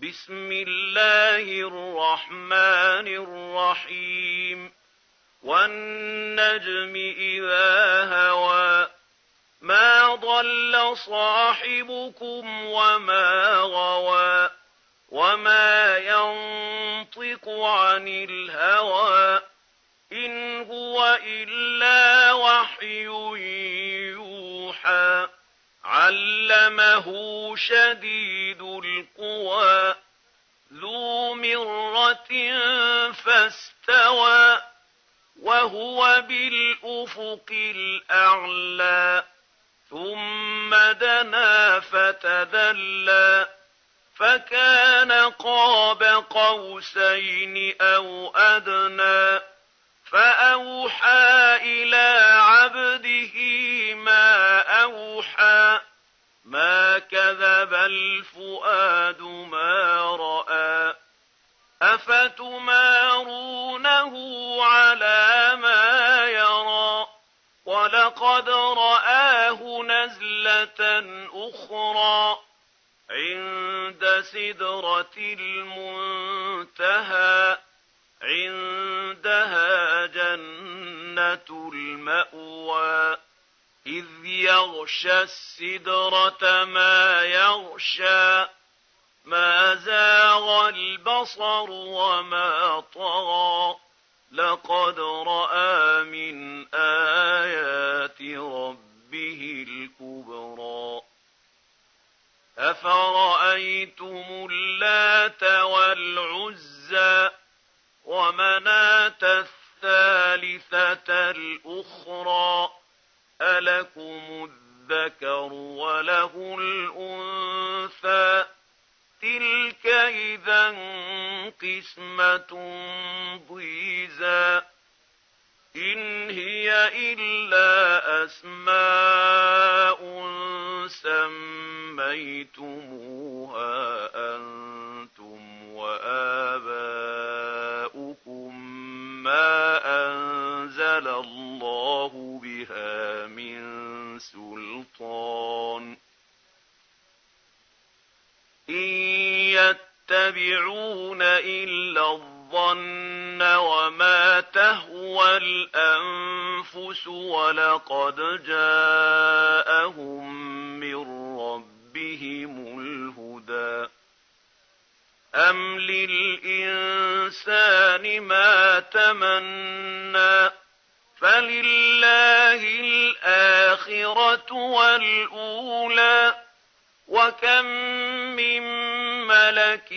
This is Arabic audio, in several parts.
بسم الله الرحمن الرحيم والنجم إذا هوى ما ضل صاحبكم وما غوى وما ينطق عن الهوى إن هو إلا وحي يوحى علمه شديد القوى ذو مرة فاستوى وهو بالأفق الأعلى ثم دنا فتدلى فكان قاب قوسين أو أدنى فأوحى إلى عبده ما أوحى ما كذب الفؤاد ما رأى أفتمارونه على ما يرى ولقد رآه نزلة أخرى عند سدرة المنتهى عندها جنة المأوى إذ يغشى السدرة ما يغشى ما زاغ البصر وما طغى لقد رأى من آيات ربه الكبرى أفرأيتم اللات والعزى ومناة الثالثة الأخرى ألكم الذكر وله الأنثى تلك إذا قسمة ضيزى إن هي إلا أسماء سميتموها أنتم وآباؤكم ما أنزل الله بها من سلطان إن يتبعون إلا الظن وما تهوى الأنفس ولقد جاءهم من ربهم الهدى أم للإنسان ما تمنى فلله الآخرة والأولى وكم من ملك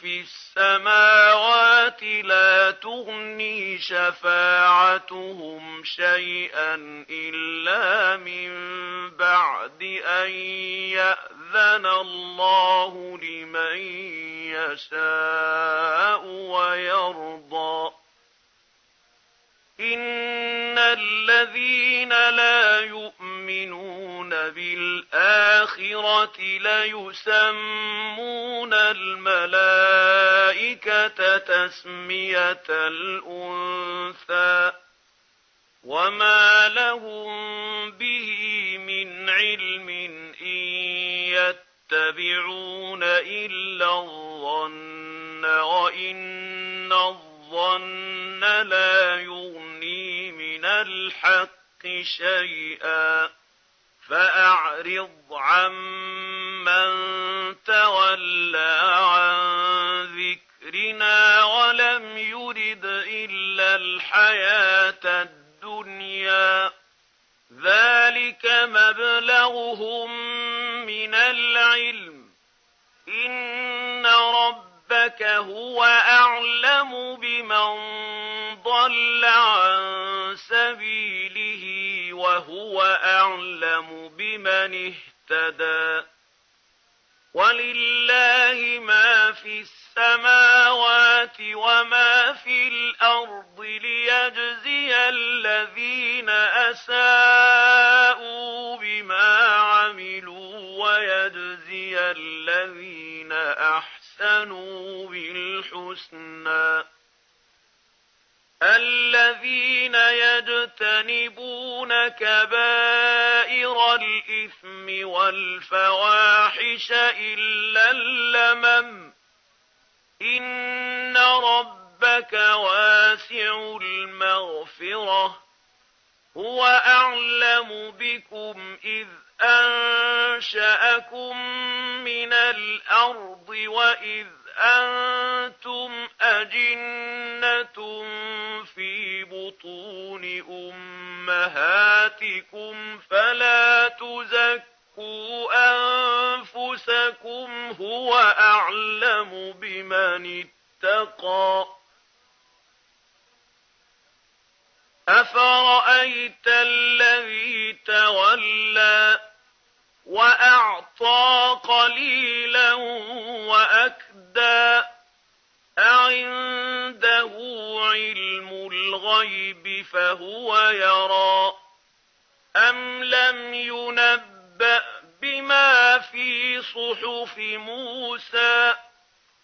في السماوات لا تغني شفاعتهم شيئا إلا من بعد أن يأذن الله لمن يشاء ويرضى إن الذين لا يؤمنون بالآخرة ليسمون الملائكة تسمية الأنثى وما لهم به من علم إن يتبعون إلا الظن وإن الظن لا يغني من الحق شيئا فأعرض عمن تولى عن ذكرنا ولم يرد إلا الحياة الدنيا ذلك مبلغهم من العلم إن ربك هو أعلم بمن ضل عن سبيله وهو أعلم بمن اهتدى ولله ما في السماوات وما في الأرض ليجزي الذين أساءوا بما عملوا ويجزي الذين أحسنوا بالحسنى الذين يجتنبون كبائر الإثم والفواحش إلا اللمم إن ربك واسع المغفرة هو أعلم بكم إذ أنشأكم من الأرض وإذ أنتم أجنة في بطون أمهاتكم فلا تزكوا أنفسكم هو أعلم بمن اتقى أفرأيت الذي تولى وأعطى قليلا وأكدى أعنده علم الغيب فهو يرى أم لم ينبأ بما في صحف موسى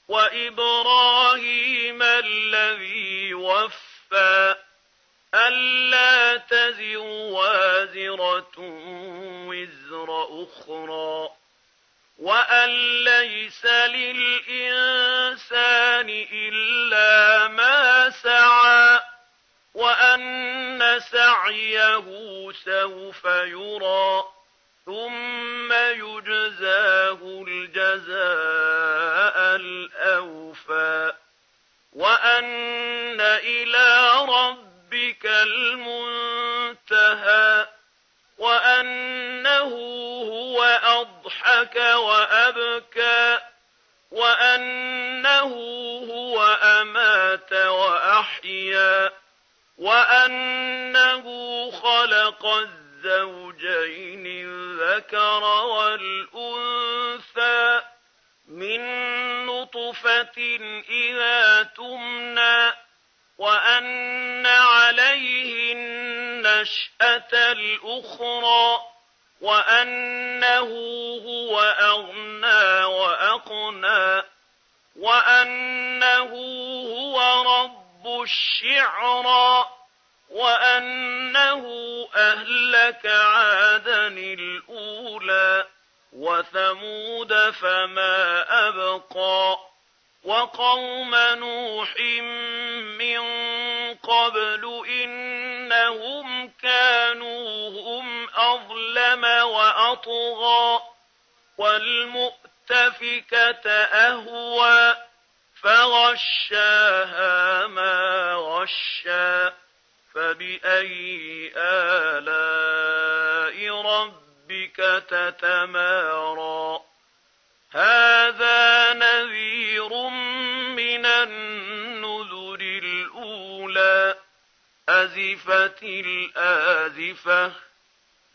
وإبراهيم الذي وفى ألا تزر وازرة وزر أخرى وأن ليس للإنسان إلا ما سعى وأن سعيه سوف يرى ثم يجزاه الجزاء الأوفى وأن إلى ربك المنتهى وأنه هو أضحك وأبكى وأنه هو أمات وأحيا وأنه خلق الزوجين الذكر والأنثى من نطفة إذا تمنى وأن عليه النشأة الأخرى وأنه هو أغنى وأقنى وأنه هو رب الشعرى وأنه أهلك عادا الأولى وثمود فما أبقى وقوم نوح من قبل إنهم كانوا هم أظلم وأطغى والمؤتفكة أهوى فغشاها ما غشا فبأي آلاء ربك تتمارى هذا نذير من النذر الأولى أزفت الآزفة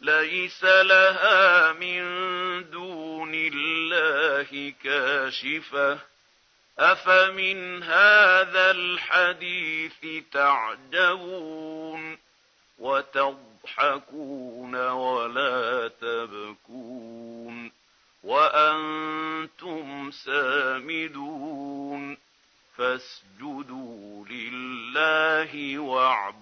ليس لها من دون الله كاشفة أفمن هذا الحديث تعجبون وتضحكون ولا تبكون وأنتم سامدون فاسجدوا لله واعبدوا